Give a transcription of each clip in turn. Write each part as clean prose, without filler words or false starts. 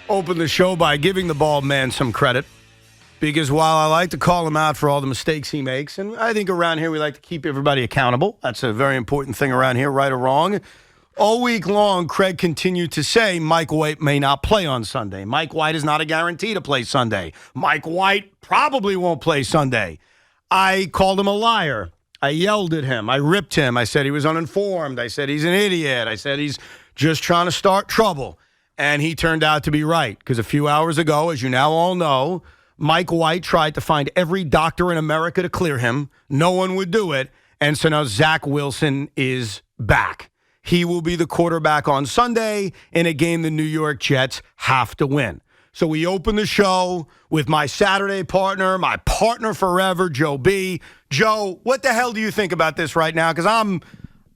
open the show by giving the bald man some credit. Because while I like to call him out for all the mistakes he makes, and I think around here we like to keep everybody accountable. That's a very important thing around here, right or wrong. All week long, Craig continued to say Mike White may not play on Sunday. Mike White is not a guarantee to play Sunday. Mike White probably won't play Sunday. I called him a liar. I yelled at him. I ripped him. I said he was uninformed. I said he's an idiot. I said he's just trying to start trouble. And he turned out to be right, because a few hours ago, as you now all know, Mike White tried to find every doctor in America to clear him. No one would do it. And so now Zach Wilson is back. He will be the quarterback on Sunday in a game the New York Jets have to win. So we open the show with my Saturday partner, my partner forever, Joe B. Joe, what the hell do you think about this right now? Because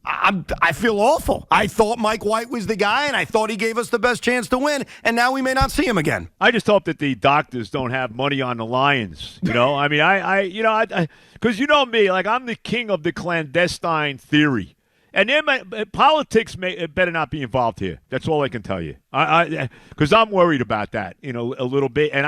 I feel awful. I thought Mike White was the guy, and I thought he gave us the best chance to win, and now we may not see him again. I just hope that the doctors don't have money on the Lions. You know, I mean, because you know me, like I'm the king of the clandestine theory, and politics better not be involved here. That's all I can tell you. Because I'm worried about that, you know, a little bit. And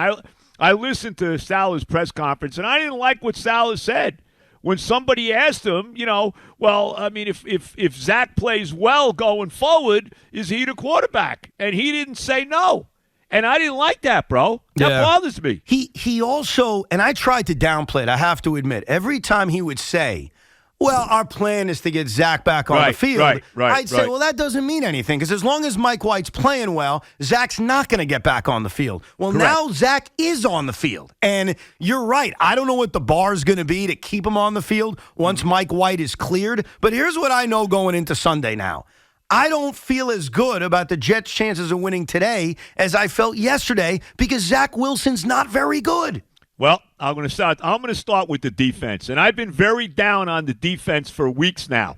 I listened to Salah's press conference, and I didn't like what Salah said. When somebody asked him, you know, well, I mean, if Zach plays well going forward, is he the quarterback? And he didn't say no. And I didn't like that, bro. That bothers me. He also, and I tried to downplay it, I have to admit, every time he would say, well, our plan is to get Zach back on the field. I'd say, well, that doesn't mean anything, because as long as Mike White's playing well, Zach's not going to get back on the field. Well, now Zach is on the field. And you're right. I don't know what the bar is going to be to keep him on the field once Mike White is cleared. But here's what I know going into Sunday now. I don't feel as good about the Jets' chances of winning today as I felt yesterday, because Zach Wilson's not very good. Well, I'm going to start with the defense, and I've been very down on the defense for weeks now.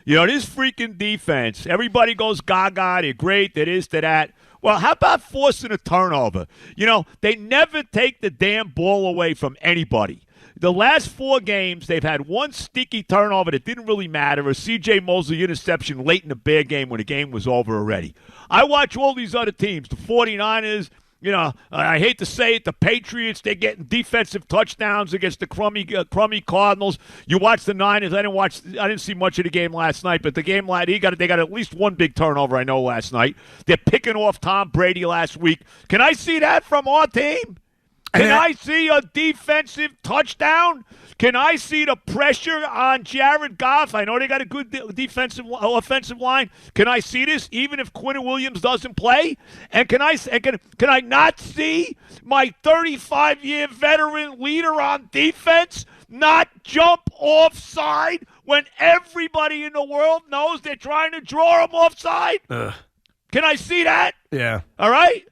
You know, this freaking defense, everybody goes gaga, they're great, that is, to that. Well, how about forcing a turnover? You know, they never take the damn ball away from anybody. The last 4 games, they've had one sticky turnover that didn't really matter, a C.J. Mosley interception late in the Bear game when the game was over already. I watch all these other teams, the 49ers. You know, I hate to say it, the Patriots, they're getting defensive touchdowns against the crummy Cardinals. You watch the Niners. I didn't see much of the game last night, but the game they got at least one big turnover, I know, last night. They're picking off Tom Brady last week. Can I see that from our team? Can I see a defensive touchdown? Can I see the pressure on Jared Goff? I know they got a good offensive line. Can I see this even if Quinn Williams doesn't play? And can I not see my 35-year veteran leader on defense not jump offside when everybody in the world knows they're trying to draw him offside? Can I see that? Yeah. All right?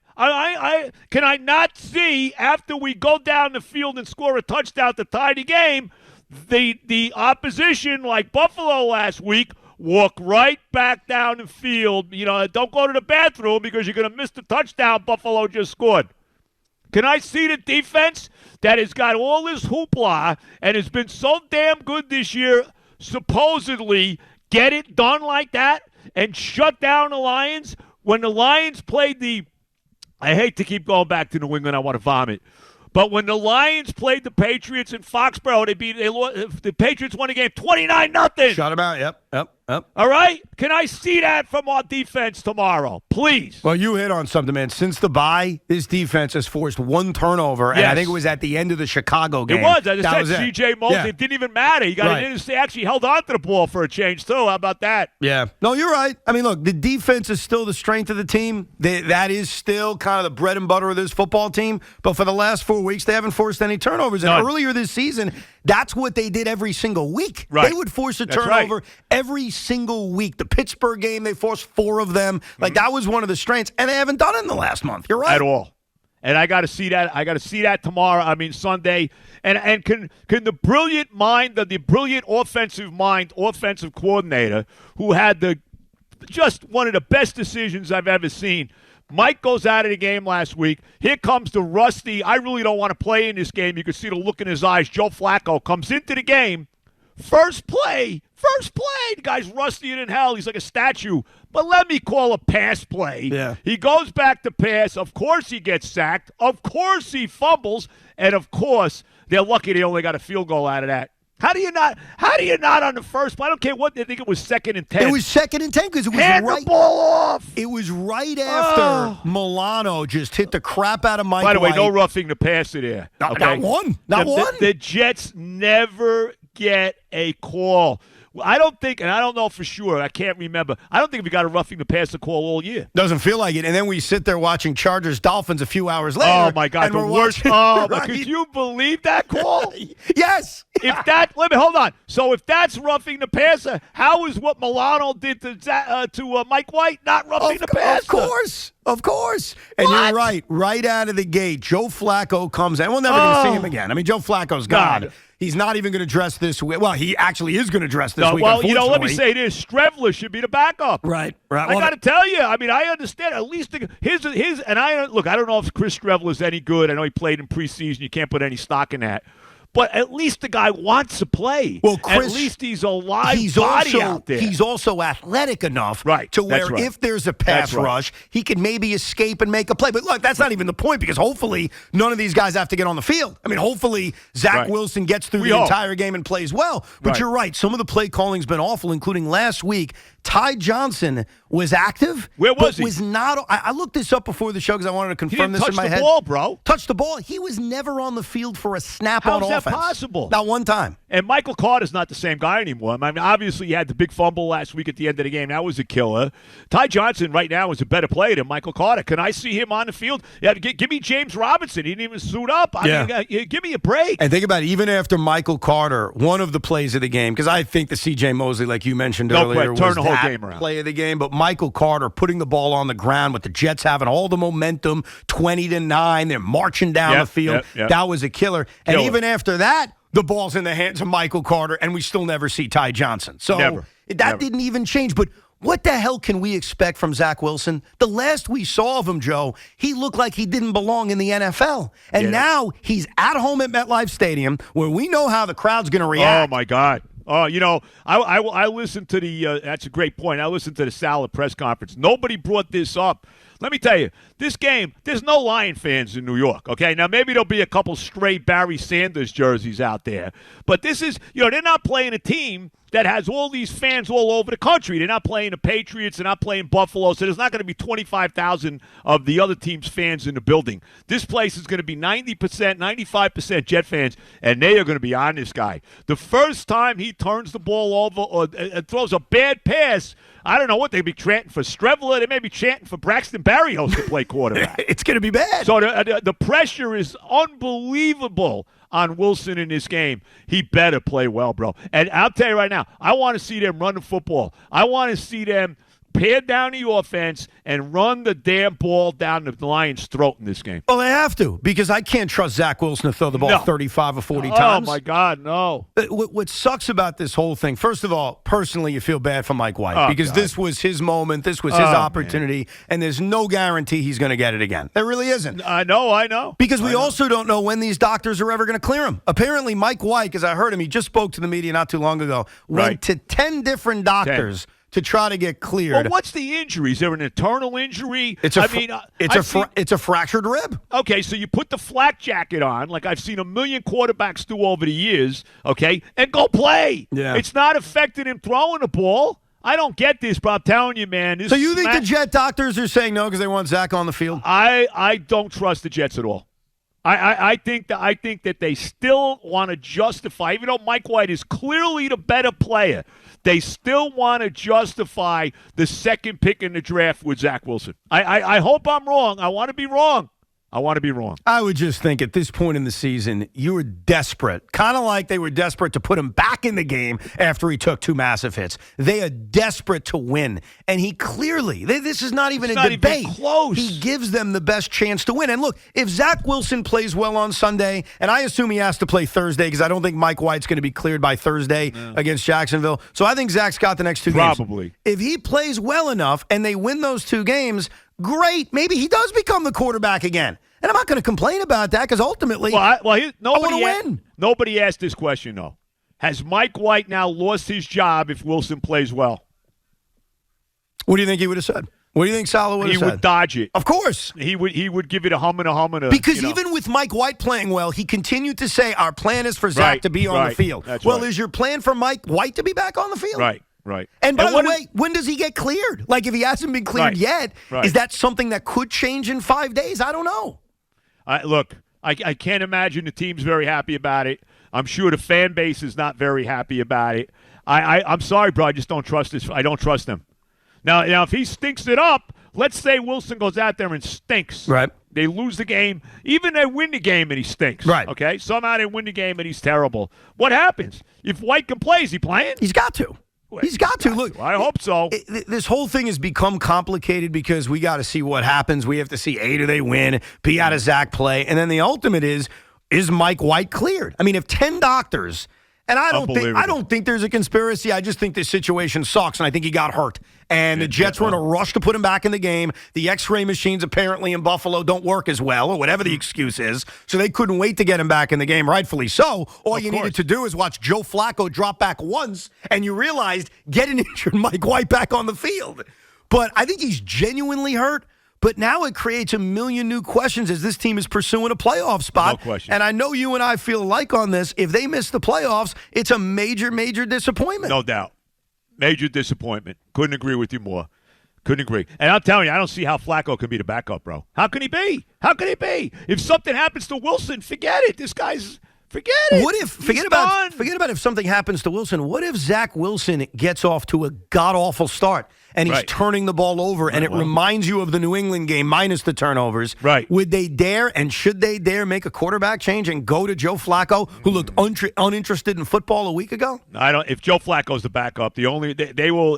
Can I not see, after we go down the field and score a touchdown to tie the game, the opposition, like Buffalo last week, walk right back down the field? You know, don't go to the bathroom because you're going to miss the touchdown Buffalo just scored. Can I see the defense that has got all this hoopla and has been so damn good this year, supposedly get it done like that and shut down the Lions? When the Lions played I hate to keep going back to New England. I want to vomit. But when the Lions played the Patriots in Foxborough, the Patriots won the game 29-0. Shut them out. Yep. All right? Can I see that from our defense tomorrow? Please. Well, you hit on something, man. Since the bye, this defense has forced one turnover, and I think it was at the end of the Chicago game. It was. I just said C.J. Mosley. It didn't even matter. He got actually held on to the ball for a change, too. How about that? Yeah. No, you're right. I mean, look, the defense is still the strength of the team. That is still kind of the bread and butter of this football team. But for the last 4 weeks, they haven't forced any turnovers. And earlier this season, that's what they did every single week. Right. They would force a turnover every single week. The Pittsburgh game, they forced 4 of them. Like, that was one of the strengths, and they haven't done it in the last month. You're right. At all. And I got to see that. I got to see that tomorrow. I mean, Sunday. And can the brilliant mind, the brilliant offensive coordinator who had just one of the best decisions I've ever seen. Mike goes out of the game last week. Here comes the rusty, I really don't want to play in this game. You can see the look in his eyes. Joe Flacco comes into the game. First play, First play, the guy's rustier than hell. He's like a statue. But let me call a pass play. Yeah. He goes back to pass. Of course he gets sacked. Of course he fumbles. And, of course, they're lucky they only got a field goal out of that. How do you not on the first play? I don't care what they think it was 2nd and 10. It was 2nd and 10 because it was Hand the ball off. It was right after Milano just hit the crap out of Mike By the way, White. no roughing the passer there. Not okay? one. The Jets never get a call. I don't think, and I don't know for sure, I can't remember, I don't think we got a roughing the passer call all year. Doesn't feel like it. And then we sit there watching Chargers-Dolphins a few hours later. Oh, my God, and the we're worst. watching, Oh, right? could you believe that call? Yes. Hold on. So if that's roughing the passer, how is what Milano did to Mike White not roughing the passer? Of course. And What? you're right. Right out of the gate, Joe Flacco comes in. We're never going to see him again. I mean, Joe Flacco's gone. God. He's not even going to dress this week. Well, he actually is going to dress this week, Well, unfortunately. let me say this. Strevler should be the backup. Right. I got to tell you. I mean, I understand. At least his and I look. I don't know if Chris Strevler is any good. I know he played in preseason. You can't put any stock in that. But at least the guy wants to play. Well, Chris, at least he's a live body out there. He's also athletic enough to That's where right. if there's a pass rush, he can maybe escape and make a play. But look, that's not even the point because hopefully none of these guys have to get on the field. I mean, hopefully Zach Wilson gets through the entire game and plays well. But you're right. Some of the play calling's been awful, including last week. Ty Johnson was active. Where was he? Was not. I looked this up before the show because I wanted to confirm this in my head. Touch the ball, bro. Touch the ball. He was never on the field for a snap on offense. How's that possible? Not one time. And Michael Carter's not the same guy anymore. I mean, obviously, he had the big fumble last week at the end of the game. That was a killer. Ty Johnson right now is a better player than Michael Carter. Can I see him on the field? Yeah, give me James Robinson. He didn't even suit up. I mean, give me a break. And think about it. Even after Michael Carter, one of the plays of the game, because I think the C.J. Mosley, like you mentioned earlier, turn was the whole that game around. Play of the game. But Michael Carter putting the ball on the ground with the Jets having all the momentum, 20-9. They're marching down the field. That was a killer. And even after that, the ball's in the hands of Michael Carter, and we still never see Ty Johnson. So that didn't even change. But what the hell can we expect from Zach Wilson? The last we saw of him, Joe, he looked like he didn't belong in the NFL. And now he's at home at MetLife Stadium where we know how the crowd's going to react. Oh, my God. Oh, I listened to that's a great point. I listened to the Salad press conference. Nobody brought this up. Let me tell you, this game, there's no Lion fans in New York, okay? Now, maybe there'll be a couple stray Barry Sanders jerseys out there. But this is, they're not playing a team that has all these fans all over the country. They're not playing the Patriots. They're not playing Buffalo. So there's not going to be 25,000 of the other team's fans in the building. This place is going to be 90%, 95% Jet fans, and they are going to be on this guy. The first time he turns the ball over or throws a bad pass, I don't know what they'd be chanting for Strevler. They may be chanting for Braxton Berrios to play quarterback. It's going to be bad. So the pressure is unbelievable on Wilson in this game. He better play well, bro. And I'll tell you right now, I want to see them run the football. I want to see them pare down the offense and run the damn ball down the Lions' throat in this game. Well, they have to because I can't trust Zach Wilson to throw the ball 35 or 40 times. Oh, my God, no. What sucks about this whole thing, first of all, personally, you feel bad for Mike White because this was his moment. This was his opportunity, and there's no guarantee he's going to get it again. There really isn't. I know. Because we also don't know when these doctors are ever going to clear him. Apparently, Mike White, because I heard him, he just spoke to the media not too long ago, went to 10 different doctors to try to get cleared. Well, what's the injury? Is there an internal injury? It's a fractured rib. Okay, so you put the flak jacket on, like I've seen a million quarterbacks do over the years, okay, and go play. Yeah. It's not affected in throwing the ball. I don't get this, but I'm telling you, man. So you think the Jet doctors are saying no because they want Zach on the field? I don't trust the Jets at all. I think that they still want to justify, even though Mike White is clearly the better player, they still want to justify the second pick in the draft with Zach Wilson. I hope I'm wrong. I want to be wrong. I would just think at this point in the season, you were desperate. Kind of like they were desperate to put him back in the game after he took 2 massive hits. They are desperate to win. And he clearly, this is not even a debate. Even close. He gives them the best chance to win. And look, if Zach Wilson plays well on Sunday, and I assume he has to play Thursday because I don't think Mike White's going to be cleared by Thursday against Jacksonville. So I think Zach's got the next 2 games. Probably. If he plays well enough and they win those 2 games, great. Maybe he does become the quarterback again. And I'm not going to complain about that because ultimately, I want to win. Nobody asked this question, though. Has Mike White now lost his job if Wilson plays well? What do you think he would have said? What do you think Saleh would have said? He would dodge it. Of course. He would give it a hum and a hum and a. Because even with Mike White playing well, he continued to say, our plan is for Zach to be on the field. That's well, is your plan for Mike White to be back on the field? Right. And by the way, when does he get cleared? Like, if he hasn't been cleared yet, is that something that could change in 5 days? I don't know. Look, I can't imagine the team's very happy about it. I'm sure the fan base is not very happy about it. I'm sorry, bro. I just don't trust this. I don't trust him. Now, if he stinks it up, let's say Wilson goes out there and stinks. Right. They lose the game. Even they win the game and he stinks. Right. Okay? Somehow they win the game and he's terrible. What happens? If White can play, is he playing? He's got to. He's got to. Look, I hope so. This whole thing has become complicated because we got to see what happens. We have to see, A, do they win? B, how does Zach play? And then the ultimate is Mike White cleared? I mean, if 10 doctors, and I don't think there's a conspiracy. I just think this situation sucks, and I think he got hurt. And the Jets were in a rush to put him back in the game. The X-ray machines apparently in Buffalo don't work as well, or whatever the excuse is, so they couldn't wait to get him back in the game, rightfully so. All you needed to do is watch Joe Flacco drop back once, and you realized get an injured Mike White back on the field. But I think he's genuinely hurt. But now it creates a million new questions as this team is pursuing a playoff spot. No question. And I know you and I feel alike on this. If they miss the playoffs, it's a major, major disappointment. No doubt. Major disappointment. Couldn't agree with you more. Couldn't agree. And I'm telling you, I don't see how Flacco can be the backup, bro. How can he be? How can he be? If something happens to Wilson, forget it. This guy's forget it. What if forget about if something happens to Wilson? What if Zach Wilson gets off to a god-awful start and he's turning the ball over and it reminds you of the New England game minus the turnovers? Right. Would they dare and should they dare make a quarterback change and go to Joe Flacco, who looked uninterested in football a week ago? I don't. If Joe Flacco's the backup, they will,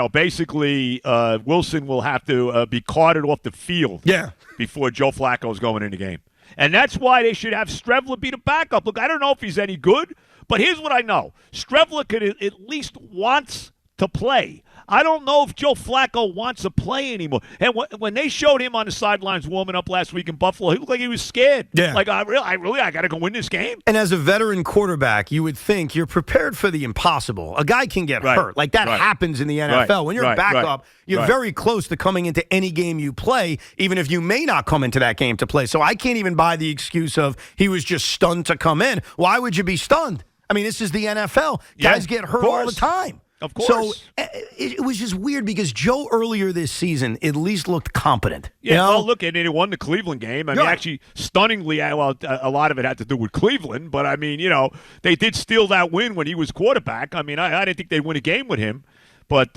basically Wilson will have to be carted off the field. Yeah. Before Joe Flacco's going in the game. And that's why they should have Strevler be the backup. Look, I don't know if he's any good, but here's what I know. Strevler could at least wants to play. I don't know if Joe Flacco wants to play anymore. And when they showed him on the sidelines warming up last week in Buffalo, he looked like he was scared. Yeah. Like, I got to go win this game. And as a veteran quarterback, you would think you're prepared for the impossible. A guy can get hurt. Like, that happens in the NFL. When you're a backup, you're very close to coming into any game you play, even if you may not come into that game to play. So I can't even buy the excuse of he was just stunned to come in. Why would you be stunned? I mean, this is the NFL. Guys get hurt all the time. Of course. So it was just weird because Joe earlier this season at least looked competent. Yeah, you know? well, look, and he won the Cleveland game. I mean, actually, stunningly, a lot of it had to do with Cleveland. But, I mean, they did steal that win when he was quarterback. I mean, I didn't think they'd win a game with him. But,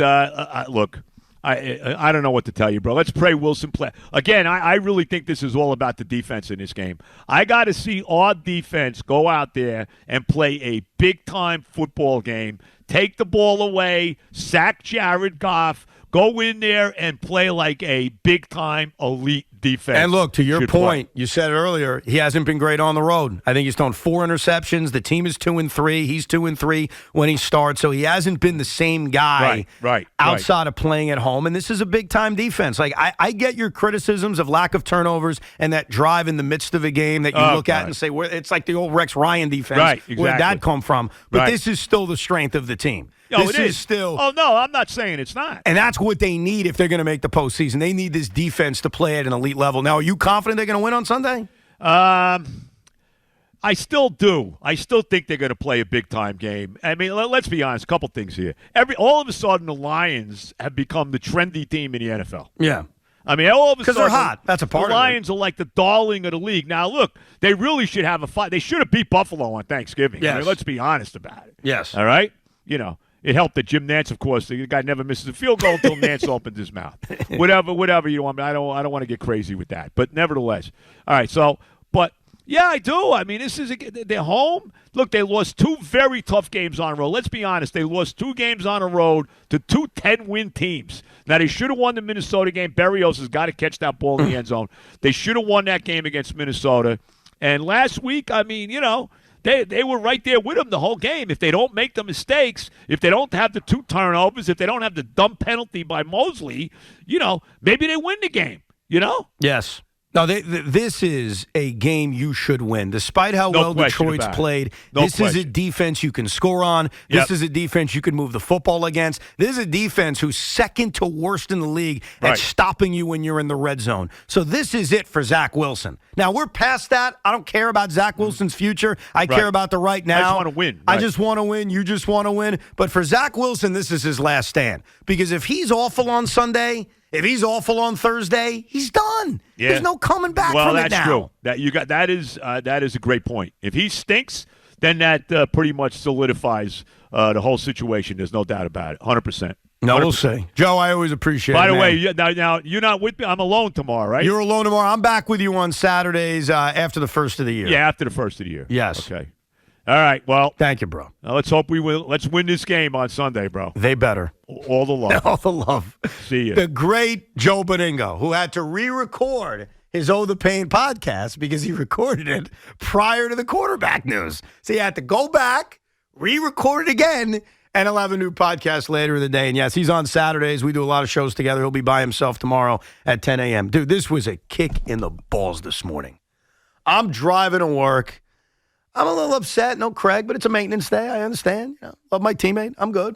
look, I don't know what to tell you, bro. Let's pray Wilson play. Again, I really think this is all about the defense in this game. I got to see our defense go out there and play a big-time football game. Take the ball away, sack Jared Goff, go in there and play like a big-time elite defense. And look, to your point, you said it earlier, he hasn't been great on the road. I think he's thrown 4 interceptions. The team is 2-3. He's 2-3 when he starts, so he hasn't been the same guy outside of playing at home. And this is a big-time defense. Like, I get your criticisms of lack of turnovers and that drive in the midst of a game that you look at and say, it's like the old Rex Ryan defense. Right, exactly. Where'd that come from? But this is still the strength of the team. This is still. Oh, no, I'm not saying it's not. And that's what they need if they're going to make the postseason. They need this defense to play at an elite level. Now, are you confident they're going to win on Sunday? I still do. I still think they're going to play a big-time game. I mean, let's be honest. A couple things here. All of a sudden, the Lions have become the trendy team in the NFL. Yeah. I mean, all of a sudden, because they're hot. That's a part of it. The Lions are like the darling of the league. Now, look, they really should have a fight. They should have beat Buffalo on Thanksgiving. Yes. I mean, let's be honest about it. Yes. All right? It helped that Jim Nantz, of course, the guy never misses a field goal until Nantz opens his mouth. Whatever you want. I don't want to get crazy with that. But nevertheless. All right, but yeah, I do. I mean, they're home. Look, they lost 2 very tough games on the road. Let's be honest. They lost 2 games on the road to 2 10-win teams. Now, they should have won the Minnesota game. Berrios has got to catch that ball in the end zone. They should have won that game against Minnesota. And last week, I mean, They were right there with them the whole game. If they don't make the mistakes, if they don't have the 2 turnovers, if they don't have the dumb penalty by Mosley, maybe they win the game, Yes. No, this is a game you should win. Despite how well Detroit's played, this is a defense you can score on. This is a defense you can move the football against. This is a defense who's second to worst in the league at stopping you when you're in the red zone. So this is it for Zach Wilson. Now, we're past that. I don't care about Zach Wilson's future. I care about the right now. I just want to win. I just want to win. You just want to win. But for Zach Wilson, this is his last stand. Because if he's awful on Sunday, if he's awful on Thursday, he's done. Yeah. There's no coming back from it now. Well, that's true. That is a great point. If he stinks, then that pretty much solidifies the whole situation. There's no doubt about it. 100%. No, we'll see. Joe, I always appreciate it. By the way, now you're not with me. I'm alone tomorrow, right? You're alone tomorrow. I'm back with you on Saturdays after the first of the year. Yeah, after the first of the year. Yes. Okay. All right. Well, thank you, bro. Let's hope we will. Let's win this game on Sunday, bro. They better. All the love. All the love. See you. The great Joe Beningo, who had to re-record his Oh the Pain podcast because he recorded it prior to the quarterback news. So he had to go back, re-record it again, and he'll have a new podcast later in the day. And yes, he's on Saturdays. We do a lot of shows together. He'll be by himself tomorrow at 10 a.m. Dude, this was a kick in the balls this morning. I'm driving to work. I'm a little upset. No Craig, but it's a maintenance day. I understand. Love my teammate. I'm good.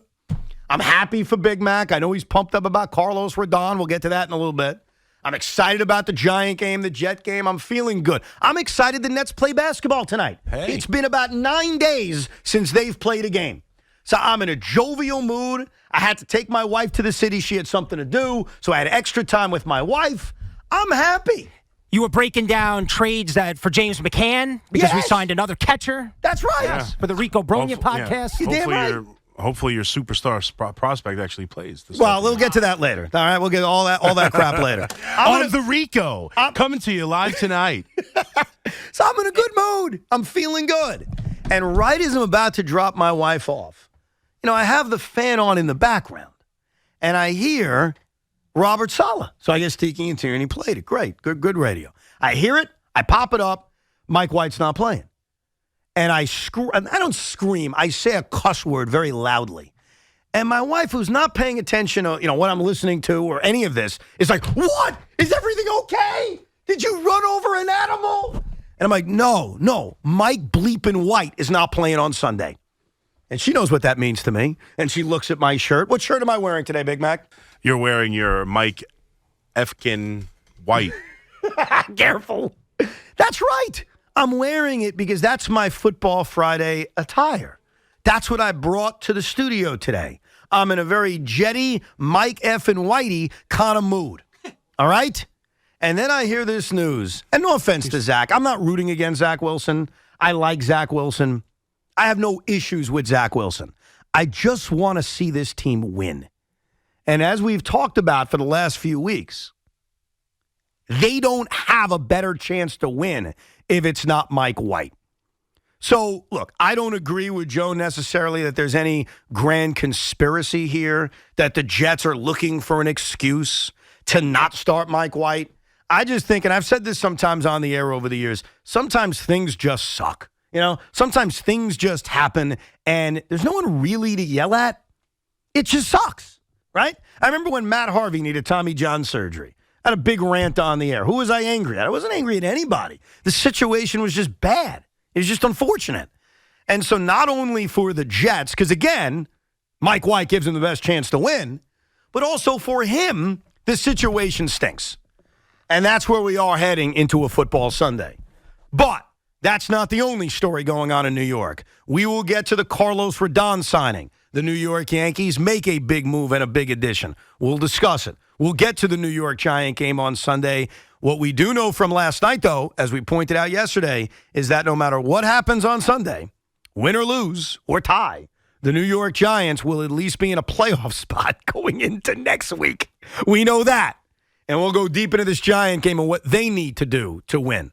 I'm happy for Big Mac. I know he's pumped up about Carlos Rodon. We'll get to that in a little bit. I'm excited about the Giant game, the Jet game. I'm feeling good. I'm excited the Nets play basketball tonight. Hey. It's been about 9 days since they've played a game. So I'm in a jovial mood. I had to take my wife to the city. She had something to do, so I had extra time with my wife. I'm happy. You were breaking down trades for James McCann because we signed another catcher. That's right. Yes, for the Rico Bronya podcast. You're damn right. Hopefully your superstar prospect actually plays. Well, we'll get to that later. All right, we'll get all that crap later. On the Rico, coming to you live tonight. So I'm in a good mood. I'm feeling good. And right as I'm about to drop my wife off, I have the fan on in the background, and I hear Robert Saleh. So I guess Tiki and Tierney played it. Great. Good radio. I hear it. I pop it up. Mike White's not playing. And I don't scream. I say a cuss word very loudly. And my wife, who's not paying attention to, what I'm listening to or any of this, is like, what? Is everything okay? Did you run over an animal? And I'm like, no. Mike bleeping White is not playing on Sunday. And she knows what that means to me. And she looks at my shirt. What shirt am I wearing today, Big Mac? You're wearing your Mike Efkin White. Careful. That's right. I'm wearing it because that's my Football Friday attire. That's what I brought to the studio today. I'm in a very jetty, Mike F. and Whitey kind of mood. All right? And then I hear this news. And no offense to Zach. I'm not rooting against Zach Wilson. I like Zach Wilson. I have no issues with Zach Wilson. I just want to see this team win. And as we've talked about for the last few weeks, they don't have a better chance to win if it's not Mike White. So, look, I don't agree with Joe necessarily that there's any grand conspiracy here, that the Jets are looking for an excuse to not start Mike White. I just think, and I've said this sometimes on the air over the years, sometimes things just suck. Sometimes things just happen, and there's no one really to yell at. It just sucks, right? I remember when Matt Harvey needed Tommy John surgery. I had a big rant on the air. Who was I angry at? I wasn't angry at anybody. The situation was just bad. It was just unfortunate. And so not only for the Jets, because, again, Mike White gives him the best chance to win, but also for him, the situation stinks. And that's where we are heading into a football Sunday. But that's not the only story going on in New York. We will get to the Carlos Rodon signing. The New York Yankees make a big move and a big addition. We'll discuss it. We'll get to the New York Giant game on Sunday. What we do know from last night, though, as we pointed out yesterday, is that no matter what happens on Sunday, win or lose or tie, the New York Giants will at least be in a playoff spot going into next week. We know that. And we'll go deep into this Giant game and what they need to do to win.